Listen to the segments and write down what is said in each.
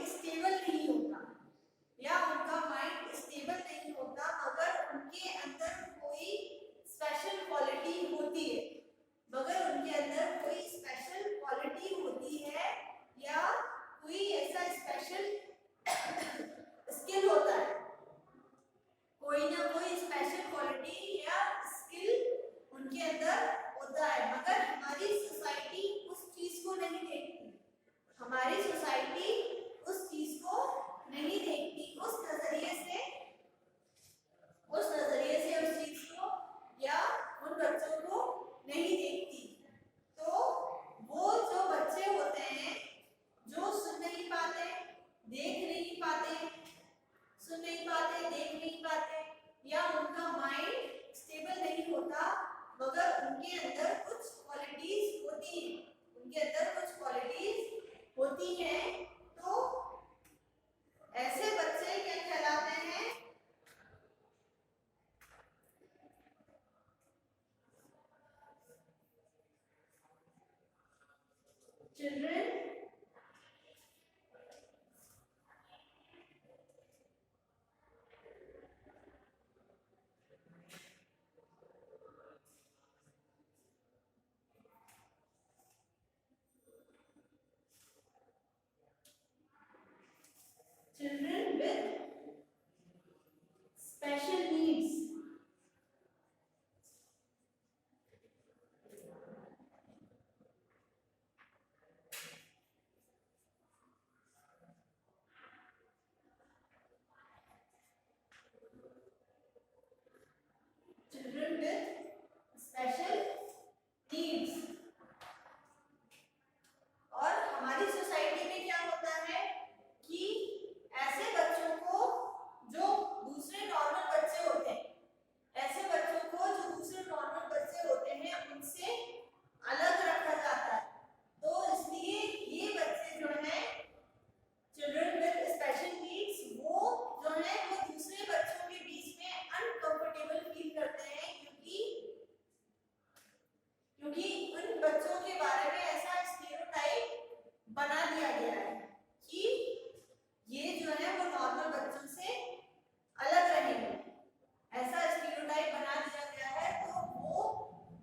Mind stable नहीं होता या उनका माइंड स्टेबल नहीं होता मगर उनके अंदर कोई स्पेशल क्वालिटी होती है, मगर उनके अंदर कोई स्पेशल क्वालिटी होती है या कोई ऐसा स्पेशल स्किल होता है, कोई ना कोई स्पेशल क्वालिटी या स्किल उनके अंदर होता है, मगर हमारी सोसाइटी उस चीज को नहीं देखती, हमारी सोसाइटी उस चीज को नहीं देखती, उस नजरिए से उस चीज को या उन बच्चों को नहीं देखती। तो वो जो बच्चे होते हैं जो सुन नहीं पाते, देख नहीं पाते, सुन नहीं पाते, देख नहीं पाते या उनका माइंड स्टेबल नहीं होता मगर उनके अंदर कुछ क्वालिटीज होती हैं, उनके अंदर कुछ क्वालिटीज होती हैं, तो ऐसे बच्चे क्या कहलाते हैं? Children with special needs. Children with special needs. और हमारी सोसाइटी में क्या होता है कि ऐसे बच्चों को जो दूसरे नॉर्मल बच्चे होते हैं, ऐसे बच्चों को जो दूसरे नॉर्मल बच्चे होते हैं उनसे अलग रखा जाता है, तो इसलिए ये बच्चे जो हैं चिल्ड्रन विद स्पेशल नीड्स, वो जो है वो दूसरे बच्चों के बीच में अनकंफर्टेबल फील करते हैं, क्योंकि उन बच्चों के बारे में ऐसा स्टीरियोटाइप बना दिया गया है कि ये जो है वो नॉर्मल बच्चों से अलग रहेंगे, ऐसा स्टीरियोटाइप बना दिया गया है। तो वो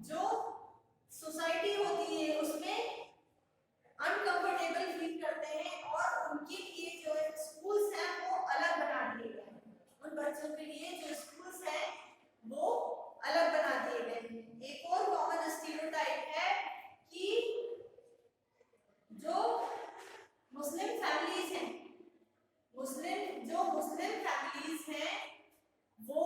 जो सोसाइटी होती है उसमें अनकंफर्टेबल फील करते हैं और उनके लिए जो स्कूल्स हैं वो अलग बना दिए गए हैं, उन बच्चों के लिए जो स्कूल्स हैं वो अलग बना दिए गए हैं। एक और कॉमन स्टीरियोटाइप है कि जो मुस्लिम फैमिलीज हैं, मुस्लिम फैमिलीज हैं वो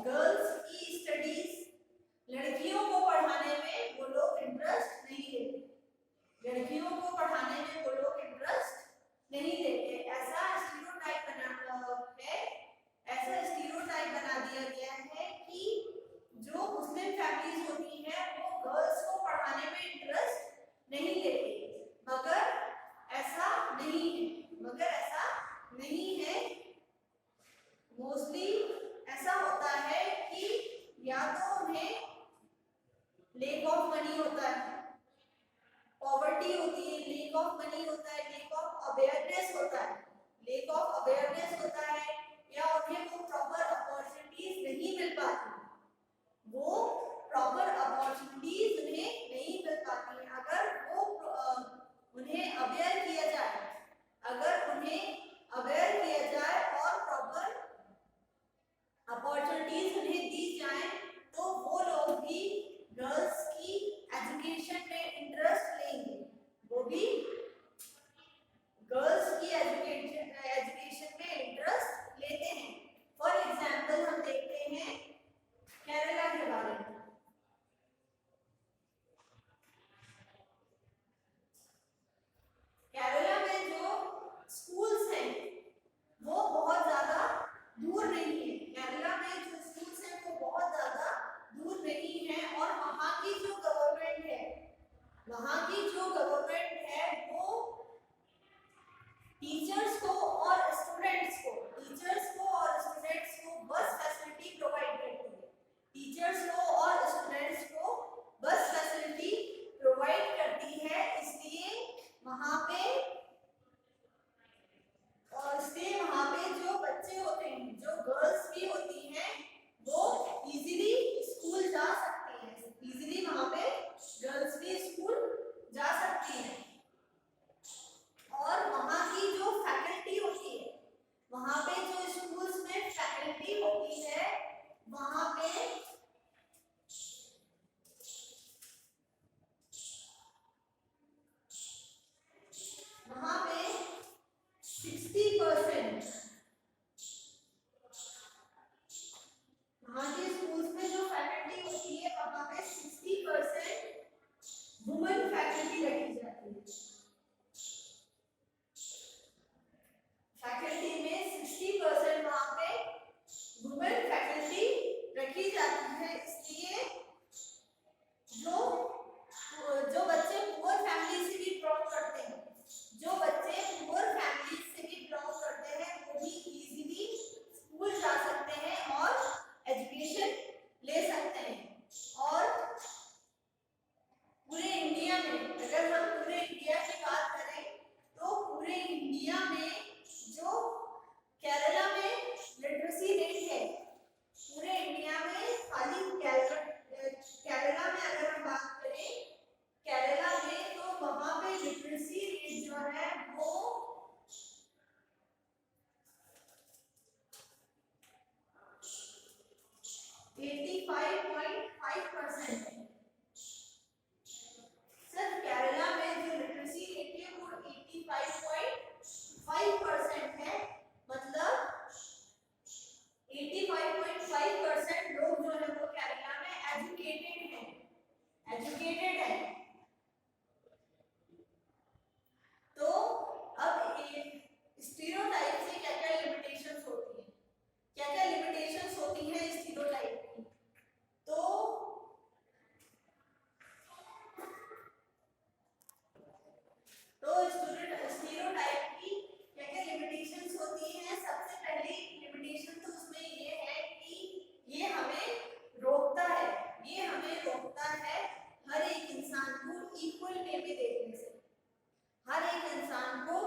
गर्ल्स की स्टडीज, लड़कियों को पढ़ाने में वो लोग इंटरेस्ट नहीं लेते, लड़कियों को पढ़ाने में वो लोग इंटरेस्ट नहीं लेते, ऐसा स्टीरियोटाइप बना दिया गया है कि जो मुस्लिम फैमिलीज होती हैं वो गर्ल्स को पढ़ाने में इंटरेस्ट नहीं लेते, मगर ऐसा नहीं है, मोस्टली ऐसा होता है कि या तो उन्हें लेक ऑफ मनी होता है, पॉवर्टी होती है, लेक ऑफ मनी होता है, लेक ऑफ अवेयरनेस होता है या उन्हें वो प्रॉपर अपॉर्चुनिटीज नहीं मिल पाती, वो प्रॉपर अपॉर्चुनिटीज उन्हें नहीं मिल पाती। अगर वो उन्हें अवेयर किया जाए, और प्रॉपर अपॉर्चुनिटीज उन्हें दी जाए तो वो लोग भी गर्ल्स की एजुकेशन में इंटरेस्ट लेंगे, वो भी गर्ल्स की एजुकेशन में इंटरेस्ट लेते हैं। फॉर एग्जाम्पल हम देखते हैं केरला के बारे में। केरला में जो स्कूल्स हैं वो बहुत ज्यादा दूर नहीं है, केरला में जो स्कूल्स हैं वो बहुत ज्यादा दूर नहीं है और वहाँ की जो गवर्नमेंट है वो टीचर्स को और स्टूडेंट्स को बस फैसिलिटी प्रोवाइड करती है, टीचर्स को और स्टूडेंट्स को बस फैसिलिटी प्रोवाइड करती है, इसलिए वहां पे और इसलिए वहां पे जो बच्चे होते हैं, जो गर्ल्स भी होती हैं, वो इजीली स्कूल जा सकती हैं, इजीली वहां पे गर्ल्स भी स्कूल जा सकती हैं। और वहां की जो फैकल्टी होती है, वहां पे जो स्कूल्स में फैकल्टी होती है, वहां पे वहां पे 60% वहां के स्कूल्स में जो फैकल्टी होती है, वहां पे 60% वुमेन फैकल्टी रखी जाती है। फैकल्टी में 60% वहां पे वुमेन फैकल्टी रखी जाती है। इसलिए जो जो बच्चे पुअर फैमिली से भी बिलोंग करते हैं, जो बच्चे पुअर फैमिली से भी बिलोंग करते हैं, वो भी इजीली स्कूल जा सकते हैं और एजुकेशन ले सकते हैं। और पूरे इंडिया में, अगर हम पूरे इंडिया की बात करें, तो पूरे इंडिया में जो केरला में लिटरेसी रेट है, पूरे इंडिया में खाली केरला में अगर हम बात करें, केरला में, तो वहां पे लिटरेसी रेट जो है वो 85.5% है। सिर्फ केरला में जो लिटरेसी रेट है वो 85.5% है। मतलब 85.5% लोग जो है वो केरला में एजुकेटेड है। तो अब स्टीरियोटाइप से क्या क्या लिमिटेशंस होती हैं, क्या क्या लिमिटेशंस होती हैं स्टीरियोटाइप की? तो स्टीरियोटाइप की क्या क्या लिमिटेशंस होती हैं? सबसे पहली लिमिटेशन तो उसमें ये है कि ये हमें रोकता है हर एक इंसान को इक्वल वे में देखने से, हर एक इंसान को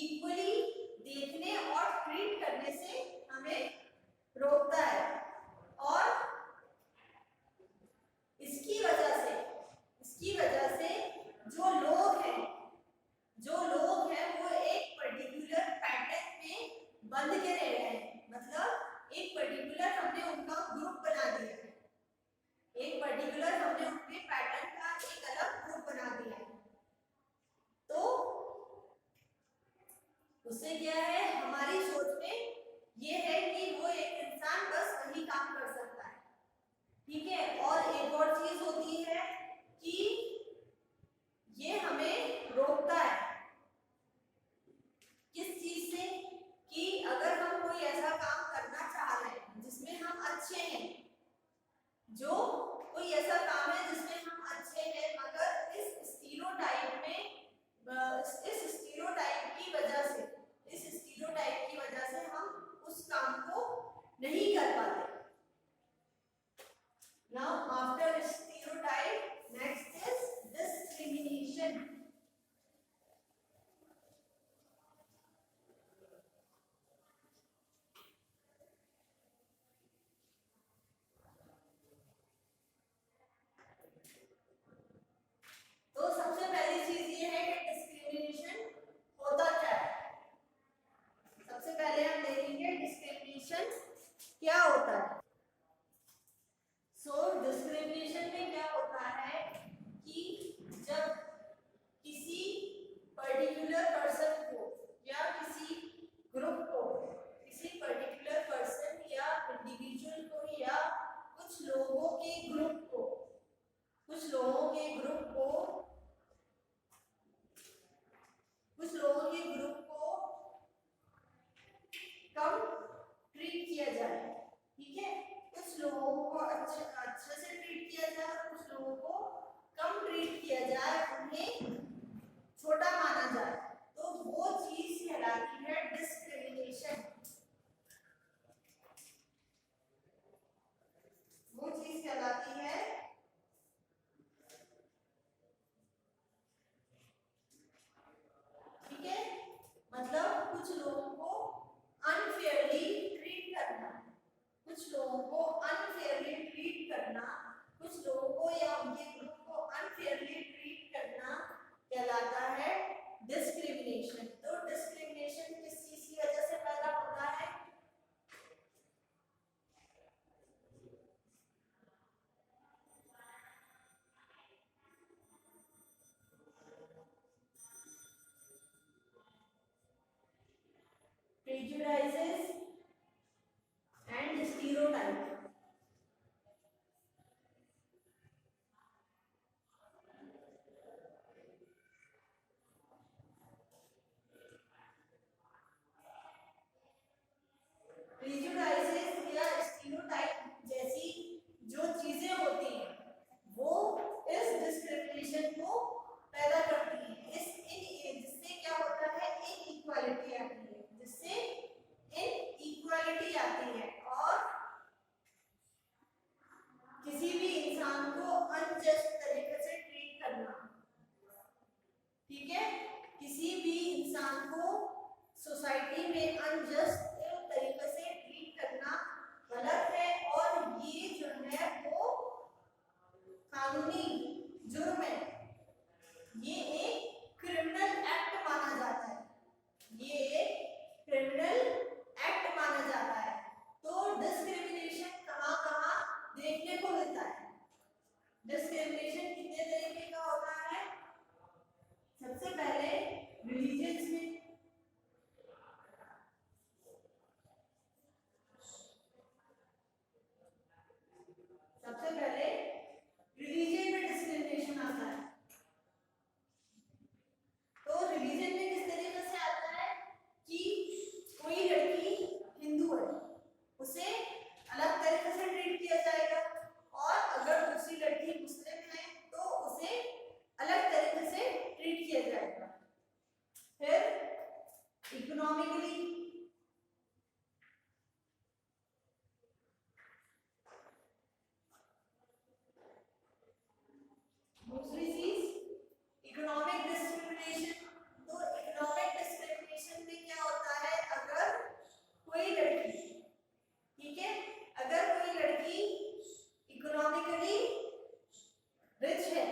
इक्वली देखने और ट्रीट करने से हमें रोकता है। और इसकी वजह से जो लोग हैं वो एक पर्टिकुलर पैटर्न में बंध के रह रहे हैं। मतलब एक पर्टिकुलर हमने उनका ग्रुप बना दिया है, एक पर्टिकुलर हमने उनके पैटर्न का एक अलग ग्रुप बना दिया है। तो उससे क्या है, हमारी सोच में ये है कि वो एक इंसान बस वही काम कर सकता है, ठीक है। और एक और चीज होती है कि ये हमें रोकता है किस चीज से, कि अगर हम कोई ऐसा काम करना चाह रहे हैं जिसमें हम अच्छे हैं, जो कोई ऐसा काम है जिसमें हम अच्छे हैं, मगर इस स्टीरियोटाइप की वजह से हम उस काम को नहीं कर पाते। Now after stereotype, next is discrimination. तो सबसे पहली चीज ये है कि डिस्क्रिमिनेशन होता क्या है। सबसे पहले हम देखेंगे डिस्क्रिमिनेशन क्या होता है। डिस्क्रिमिनेशन में क्या होता है कि जब किसी पर्टिकुलर पर्सन को या किसी ग्रुप को, किसी पर्टिकुलर पर्सन या इंडिविजुअल को या कुछ लोगों के ग्रुप को कम ट्रीट किया जाए, ठीक है। कुछ लोगों को अच्छे से ट्रीट किया जाए और कुछ लोगों को कम ट्रीट किया जाए, उन्हें छोटा माना जाए। तो वो डिस्क्रिमिनेशन। तो डिस्क्रिमिनेशन किस चीज की वजह से पैदा होता है? prejudices and stereotype। प्रेजुडाइसेस या स्टीरियोटाइप जैसी जो चीजें होती हैं वो इस डिस्क्रिमिनेशन को पैदा करती हैं। जिससे क्या होता है, इनइक्वालिटी आती है, जिससे इनइक्वालिटी आती है और किसी भी इंसान को अनजस्ट तरीके से ट्रीट करना। ठीक है, किसी भी इंसान को सोसाइटी में अनजस्ट तरीके से ट्रीट करना गलत है और ये जो है वो कानूनी जुर्म है। ये एक क्रिमिनल एक्ट माना जाता है, ये एक क्रिमिनल एक्ट माना जाता है। तो डिस्क्रिमिनेशन कहाँ कहाँ देखने को मिलता है? डिस्क्रिमिनेशन कितने तरीके का होता है? सबसे पहले रिलीजियंस में, सबसे पहले रिलीजन में डिस्क्रिमिनेशन आता है। तो रिलीजन में किस तरीके से आता है कि कोई लड़की हिंदू है उसे अलग तरीके से ट्रीट किया जाएगा और अगर दूसरी लड़की मुस्लिम है तो उसे अलग तरीके से ट्रीट किया जाएगा। फिर इकोनॉमिकली, दूसरी चीज इकोनॉमिक डिस्क्रिमिनेशन। तो इकोनॉमिक डिस्क्रिमिनेशन में क्या होता है, अगर कोई लड़की, ठीक है, अगर कोई लड़की इकोनॉमिकली रिच है,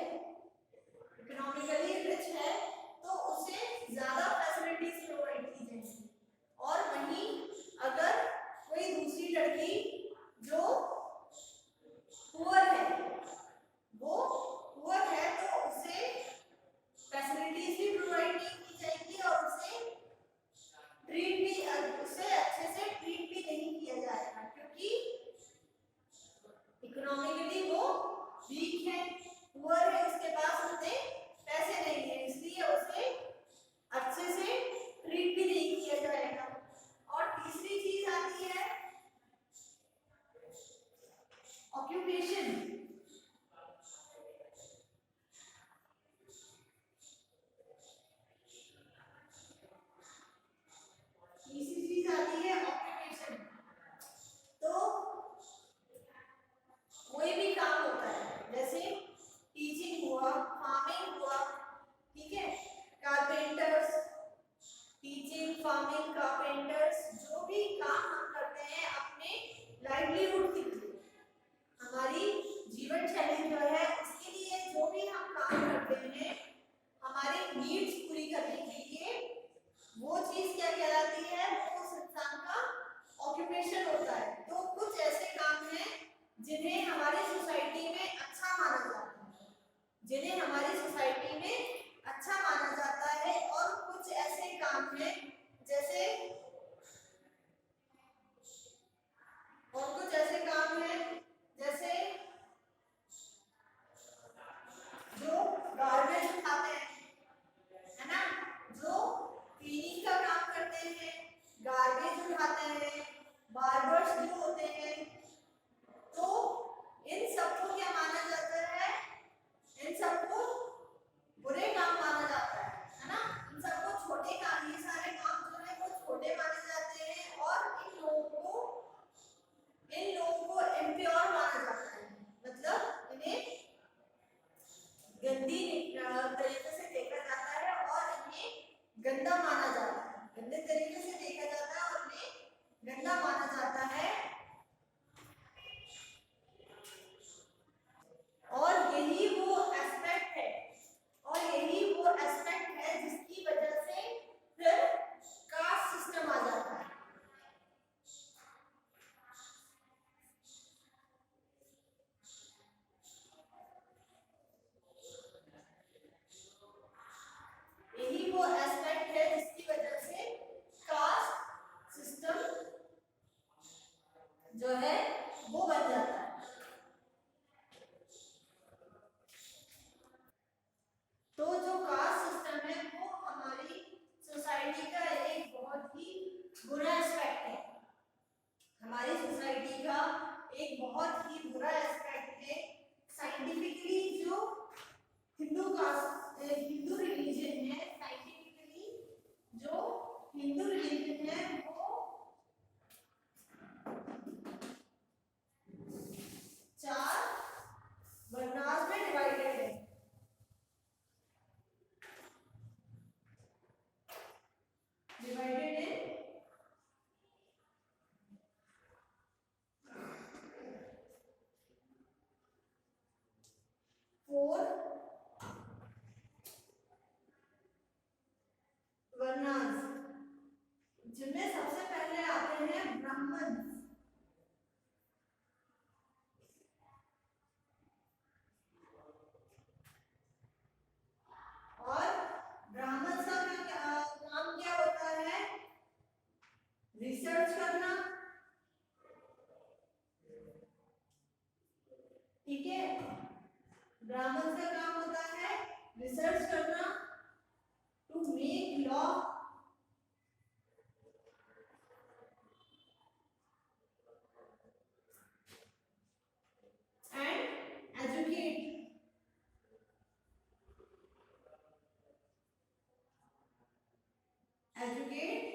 इकोनॉमिकली रिच है तो उसे ज्यादा फैसिलिटीज प्रोवाइड की जाएंगी और वहीं अगर कोई दूसरी लड़की जो पुअर है, वो पुअर है तो उसे फैसिलिटीज भी प्रोवाइड नहीं की जाएगी और उसे ट्रीट भी, उसे अच्छे से ट्रीट भी नहीं किया जाएगा क्योंकि इकोनॉमिकली वो वीक है, पुअर है, उसके पास उतने पैसे नहीं है, इसलिए उसे अच्छे से ट्रीट भी नहीं किया जाएगा। और तीसरी चीज आती है ऑक्यूपेशन। तीसरी चीज आती है ऑक्यूपेशन। तो कोई भी काम होता है, जैसे टीचिंग हुआ, फार्मिंग हुआ, ठीक है, कारपेंटर्स, टीचिंग, फार्मिंग, कारपेंटर्स, जो भी काम हम करते हैं अपने लाइवलीहुड के लिए, हमारी जीवन शैली जो है उसके लिए जो भी हम काम करते हैं हमारी नीड्स पूरी करने के लिए, वो चीज क्या कहलाती है, वो उस इंसान का ऑक्यूपेशन होता है। तो कुछ ऐसे काम हैं जिन्हें हमारी सोसाइटी में अच्छा माना जाता है, जिन्हें हमारी सोसाइटी में अच्छा माना जाता है और कुछ ऐसे काम हैं जैसे, और कुछ ऐसे काम हैं जैसे जो गार्बेज उठाते हैं, है ना, जो क्लीनिंग का काम करते हैं, गार्बेज उठाते हैं, बार्बर्स जो होते हैं, तो इन सबको क्या माना जाता है, इन सबको बुरे काम माना जाता है। आते हैं ब्राह्मण। और ब्राह्मण का काम क्या होता है? रिसर्च करना, ठीक है। ब्राह्मण का काम होता है रिसर्च करना, to make law, and educate.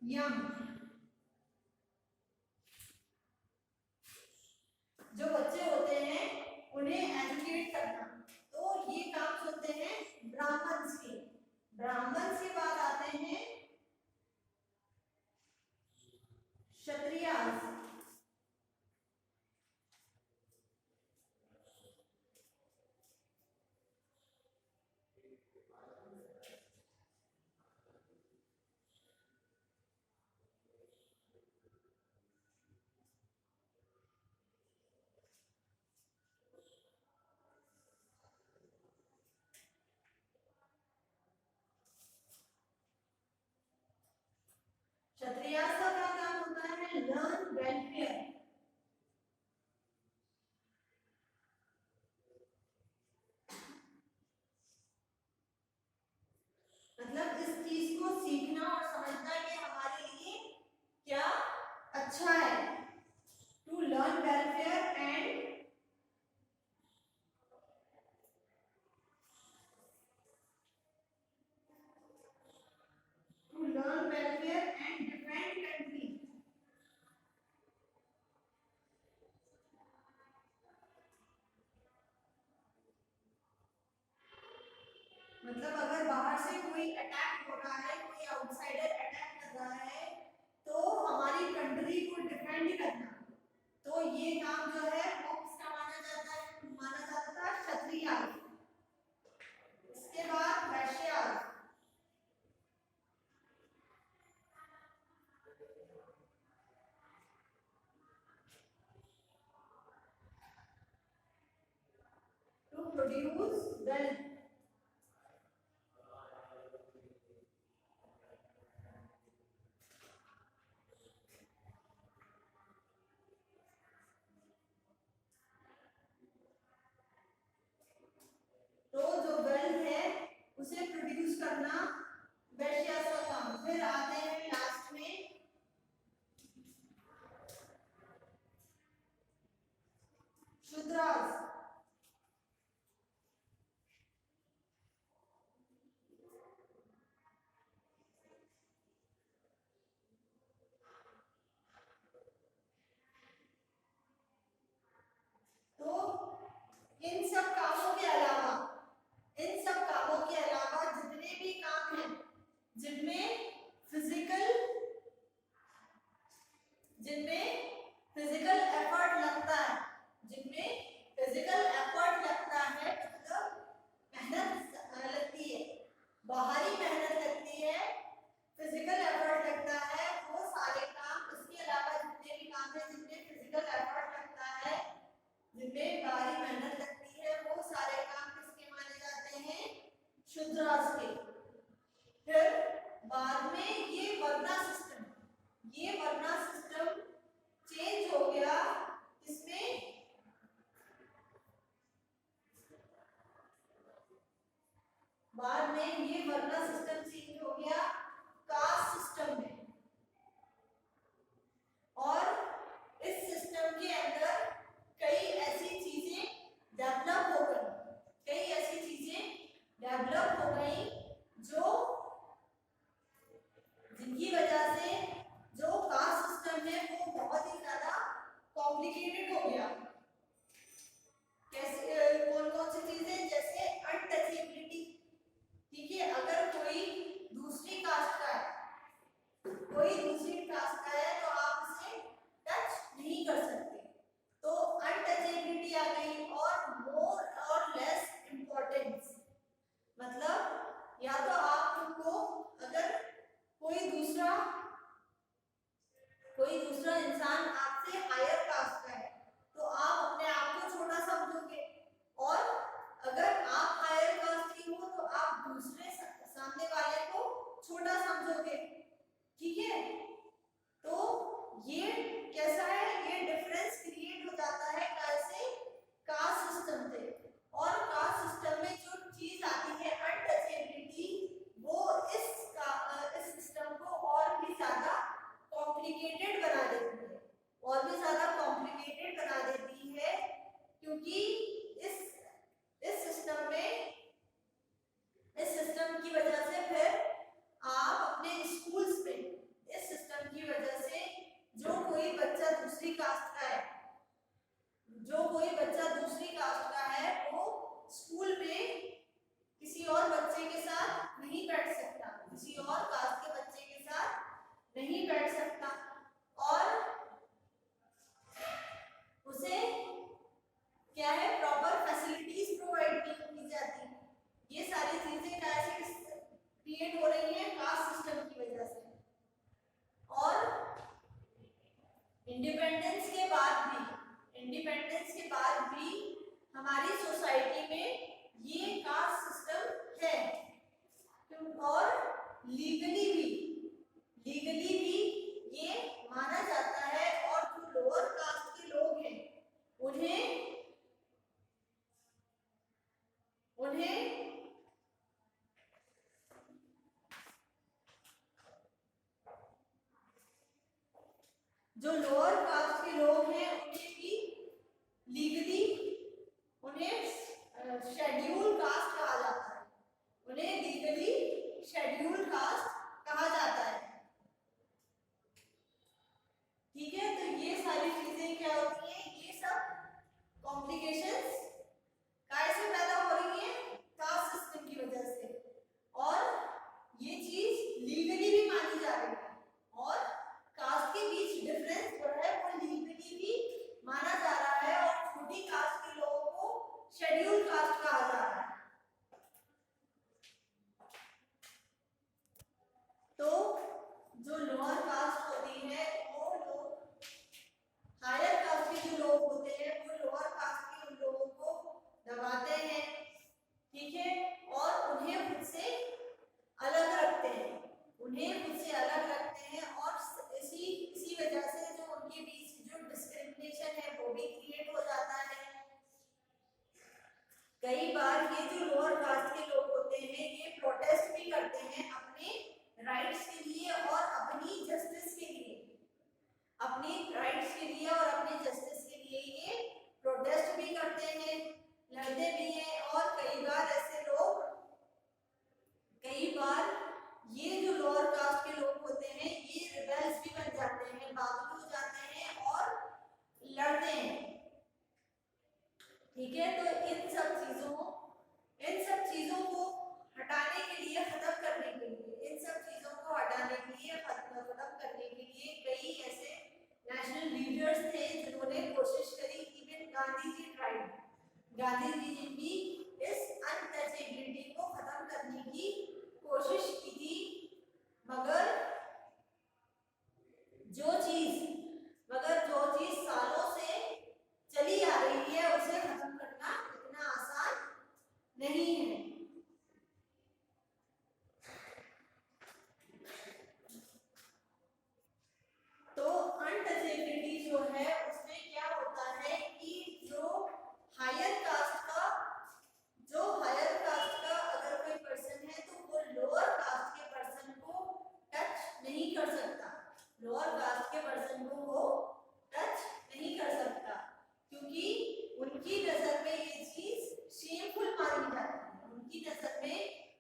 Young, जो बच्चे होते हैं उन्हें एजुकेट करना, तो ये काम होते हैं ब्राह्मण के। ब्राह्मण के बाद आते हैं क्षत्रिय। क्षत्रिय का काम होता है लर्न वेलफेयर, मतलब इस चीज को सीखना और समझना कि हमारे लिए क्या अच्छा है। To learn welfare and defend country. मतलब अगर बाहर से कोई अटैक हो रहा है, कोई आउटसाइडर अटैक कर रहा है, तो हमारी कंट्री को डिफेंड करना, तो ये काम जो है वो किसका माना जाता है? माना जाता था क्षत्रिय। इसके बाद वैश्य। टू प्रोड्यूस वेल्थ, तो जो वेल्थ है उसे प्रोड्यूस करना वैश्य का काम। फिर आते हैं लास्ट में शूद्रास। तो इन सब कामों के अलावा, इन सब कामों के अलावा जितने भी काम हैं जिनमें फिजिकल एफर्ट लगता है, जिनमें फिजिकल एफर्ट लगता है, मतलब मेहनत लगती है, बाहरी मेहनत लगती है, फिजिकल एफर्ट लगता है, वो सारे काम। इसके अलावा जितने भी काम है जिनमें फिजिकल एफर्ट लगता है, जिनमें बाहरी मेहनत लगती है, वो सारे काम किसके माने जाते हैं? शूद्रास के। फिर बाद में ये वर्ना सिस्टम चेंज हो गया, इसमें बाद में ये वर्ना सिस्टम चेंज हो गया कास्ट सिस्टम में। और इस सिस्टम के अंदर कई ऐसी चीजें डेवलप हो गई जो जिनकी वजह से जो कास्ट सिस्टम है वो बहुत ही ज्यादा कॉम्प्लिकेटेड हो गया। कैसे? कौन कौन सी चीजें? जैसे अनटचेबिलिटी, ठीक है। अगर कोई दूसरी कास्ट का है तो आप उसे टच नहीं कर सकते, तो अनटचेबिलिटी आ गई। और मोर और लेस इम्पोर्टेंस, मतलब या तो आप उनको, अगर कोई दूसरा छोटा समझोगे, ठीक है। तो ये कैसा है, ये डिफरेंस क्रिएट हो जाता है कैसे, कास्ट सिस्टम से। और कास्ट सिस्टम में जो चीज आती है अनटचेबिलिटी, वो इस सिस्टम को और भी ज्यादा कॉम्प्लिकेटेड बना देती है, और भी ज्यादा कॉम्प्लिकेटेड बना देती है, क्योंकि इस सिस्टम में, इस सिस्टम की वजह से फिर आप अपने स्कूल्स में, इस सिस्टम की वजह से जो कोई बच्चा दूसरी कास्ट का है, जो कोई बच्चा दूसरी कास्ट का है, वो स्कूल में किसी और बच्चे के साथ नहीं बैठ सकता, किसी और कास्ट के बच्चे के साथ नहीं बैठ सकता, और उसे क्या है, प्रॉपर फैसिलिटीज प्रोवाइड नहीं की जाती। ये सारी चीजें कैसे क्रिएट हो रही है, कास्ट सिस्टम की वजह से। और इंडिपेंडेंस के बाद भी हमारी सोसाइटी में ये कास्ट सिस्टम है, और लीगली भी ये माना जाता है। और जो लोअर कास्ट के लोग हैं उन्हें जो लोअर कास्ट के लोग हैं उन्हें भी लीगली उन्हें शेड्यूल कास्ट कहा जाता है, उन्हें लीगली शेड्यूल कास्ट कहा जाता है, ठीक है। तो ये सारी चीजें क्या होती हैं, ये सब कॉम्प्लिकेशंस कैसे पैदा हो रही है, कास्ट सिस्टम की वजह से। और ये चीज लीगली भी मानी जा रही है, और कास्ट के बीच डिफरेंस जो है वो लीगली भी माना जा रहा है, और छोटी कास्ट के लोगों को शेड्यूल कास्ट कहा जा रहा है। तो जो लोअर कास्ट होती है, वो लोग, हायर कास्ट के जो लोग होते हैं, वो लोअर कास्ट के लोगों को दबाते हैं, ठीक है, और उन्हें खुद से अलग रखते हैं, और इसी वजह से जो उनके बीच जो डिस्क्रिमिनेशन है वो भी क्रिएट हो जाता है। कई बार ये जो लोअर कास्ट के लोग होते हैं, ये प्रोटेस्ट भी करते हैं अपने राइट्स के लिए और अपनी जस्टिस के लिए, और अपने जस्टिस के लिए ये प्रोटेस्ट भी करते हैं, लड़ते भी हैं। और कई बार ये जो लोअर कास्ट के लोग होते हैं, ये रिबेल्स भी बन जाते हैं, बागी हो जाते हैं और लड़ते हैं, ठीक है। तो इन सब चीजों को हटाने के लिए, खत्म करने के लिए, कई ऐसे नेशनल लीडर्स थे जिन्होंने कोशिश करी। इवन गांधी जी ने भी इस अनटचेबिलिटी को खत्म करने की कोशिश की थी, मगर जो चीज सालों से चली आ रही है, उसे खत्म करना इतना आसान नहीं है। तो अनटचेबिलिटी जो है, उसमें क्या होता है कि जो हायर कास्ट का अगर कोई पर्सन है, तो वो लोअर कास्ट के पर्सन को टच नहीं कर सकता, क्योंकि उनकी नजर में ये चीज शेमफुल मानी जाती है। उनकी नजर में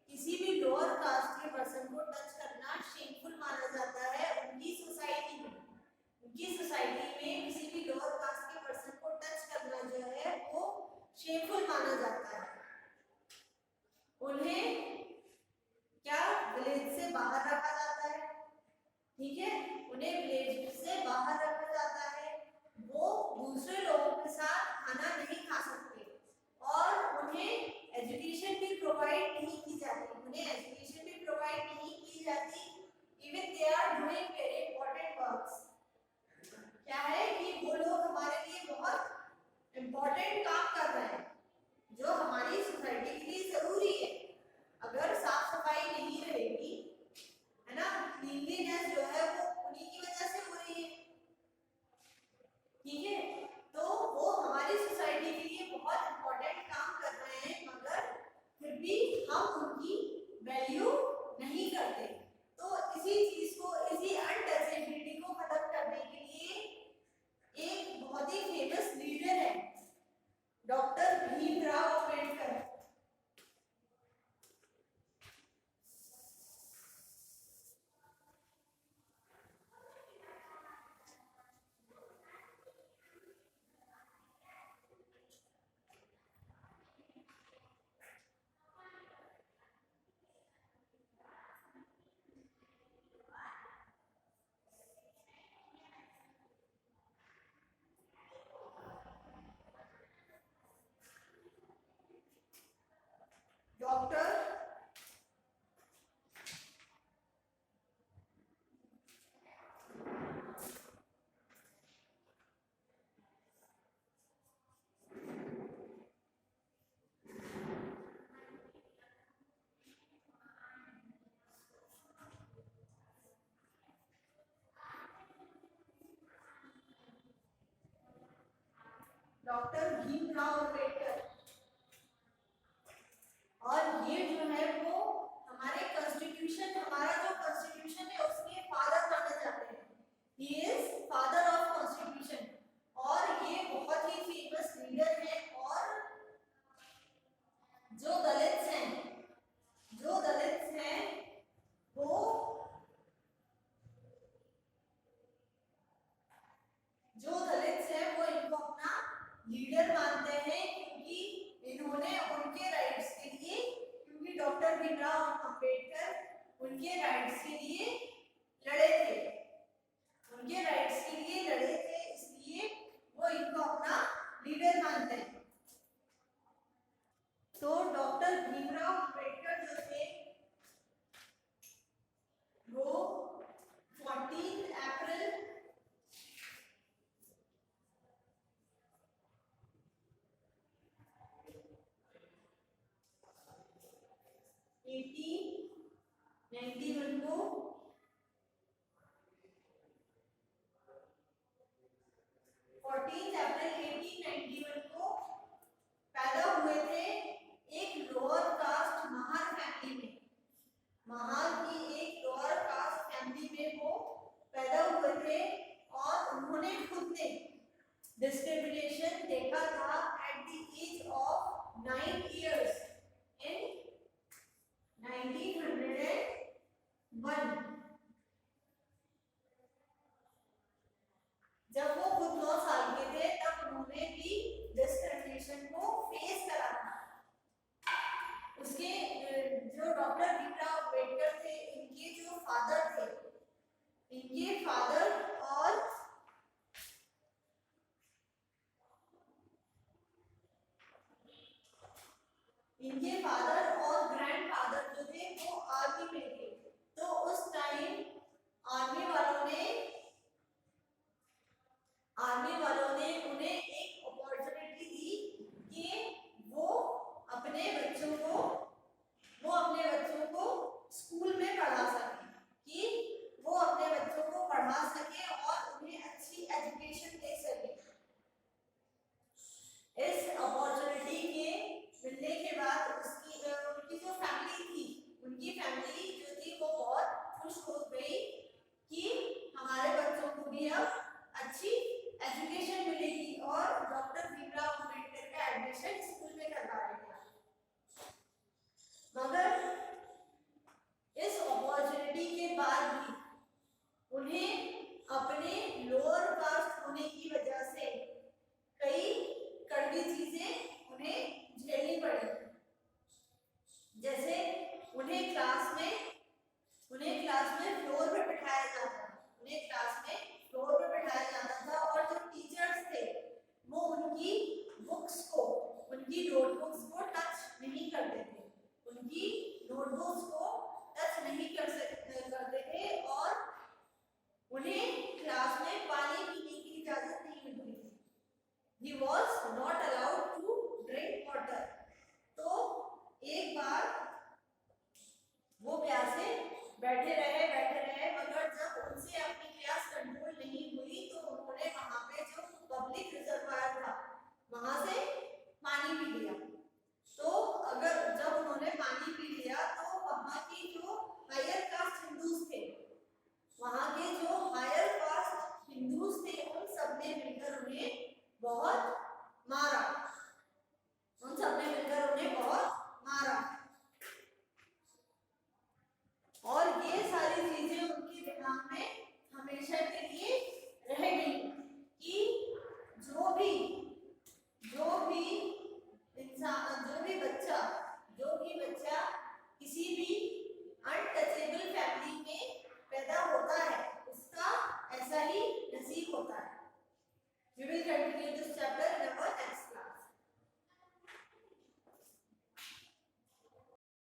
किसी भी लोअर कास्ट के पर्सन को टच करना शेमफुल माना जाता है। उनकी सोसाइटी में किसी भी लोअर कास्ट के पर्सन को टच करना जो है वो शेमफुल माना जाता है। उन्हें क्या, विलेज से बाहर रखा जाता है, ठीक है, उन्हें विलेज से बाहर रखा जाता है। वो दूसरे लोगों के साथ खाना नहीं खा सकते, और उन्हें एजुकेशन भी प्रोवाइड नहीं की जाती। Even they are doing very important works. क्या है कि वो लोग हमारे लिए बहुत इंपॉर्टेंट काम कर रहे हैं, जो हमारी सोसाइटी के लिए जरूरी है। अगर साफ सफाई नहीं रहेगी, नहीं करते। तो इसी चीज को, इसी अनटचेबिलिटी को खत्म करने के लिए एक बहुत ही फेमस लीडर है doctor Bhimrao Ambedkar. Doctor doctor Bhimrao Ambedkar, और ये जो है वो हमारे कॉन्स्टिट्यूशन, हमारा जो कॉन्स्टिट्यूशन है उसके फादर माने जाते हैं। He is father of constitution. और ये बहुत ही फेमस लीडर है। और जो दलित्स हैं, जो दलित्स हैं वो इनको अपना लीडर मानते हैं, क्योंकि इन्होंने उनके राइट्स के लिए, क्योंकि डॉक्टर भीमराव अंबेडकर उनके राइट्स के लिए लड़े थे, उनके राइट्स के लिए लड़े थे, इसलिए वो इनको अपना लीडर मानते हैं। तो डॉक्टर भीमराव अंबेडकर जो थे वो 14 अप्रैल 1891 को 14 अप्रैल 1891 को पैदा हुए थे एक लोअर कास्ट महार फैमिली में। महार की एक लोअर कास्ट फैमिली में वो पैदा हुए थे, और उन्होंने खुद ने डिस्क्रिमिनेशन देखा था at the age of 9 years in 1901। जब वो खुद 9 साल के थे तब उन्होंने भी डिस्क्रिमिनेशन को फेस करा था। उसके जो डॉक्टर भीमराव अंबेडकर थे, इनके जो फादर थे, इनके फादर और ग्रैंडफादर जो थे वो आर्मी में थे। तो उस टाइम आर्मी वालों ने उन्हें एक अपॉर्चुनिटी दी कि वो अपने बच्चों को स्कूल में पढ़ा सके, कि वो अपने बच्चों को पढ़ा सके और उन्हें अच्छी एजुकेशन दे सके। इस अपॉर्चुनिटी के मिलने के बाद उनकी जो फैमिली थी, उनकी फैमिली जो थी वो बहुत खुश हो गई कि हमारे बच्चों को भी अब अच्छी एजुकेशन मिलेगी, और डॉक्टर भीमराव अंबेडकर का एडमिशन स्कूल में करवा रहे थे। मगर इस अपॉर्चुनिटी के बाद भी उन्हें अपने लोअर कास्ट होने की वजह से कई कड़वी चीजें उन्हें झेलनी पड़ी। जैसे उन्हें क्लास में फ्लोर पे बिठाया जाता था, और जो टीचर्स थे वो उनकी नोटबुक्स को टच नहीं करते थे, करते थे, और उन्हें क्लास में पानी पीने की इजाजत नहीं मिलती थी। He was not allowed to drink water। तो एक बार वो प्यासे बैठे रहे, मगर जब उनसे अपनी प्यास कंट्रोल नहीं हुई तो उन्होंने वहां पे जो पब्लिक रिजर्वायर था वहां से पानी पी लिया। तो जब उन्होंने पानी पी लिया तो वहां की जो बहुत मारा, उन सब ने मिलकर उन्हें बहुत मारा। और ये सारी चीजें उनके दिमाग में हमेशा के लिए रह गई कि जो भी इंसान, जो भी बच्चा किसी भी अनटचेबल फैमिली में पैदा होता है उसका ऐसा ही नसीब होता है। We will continue this chapter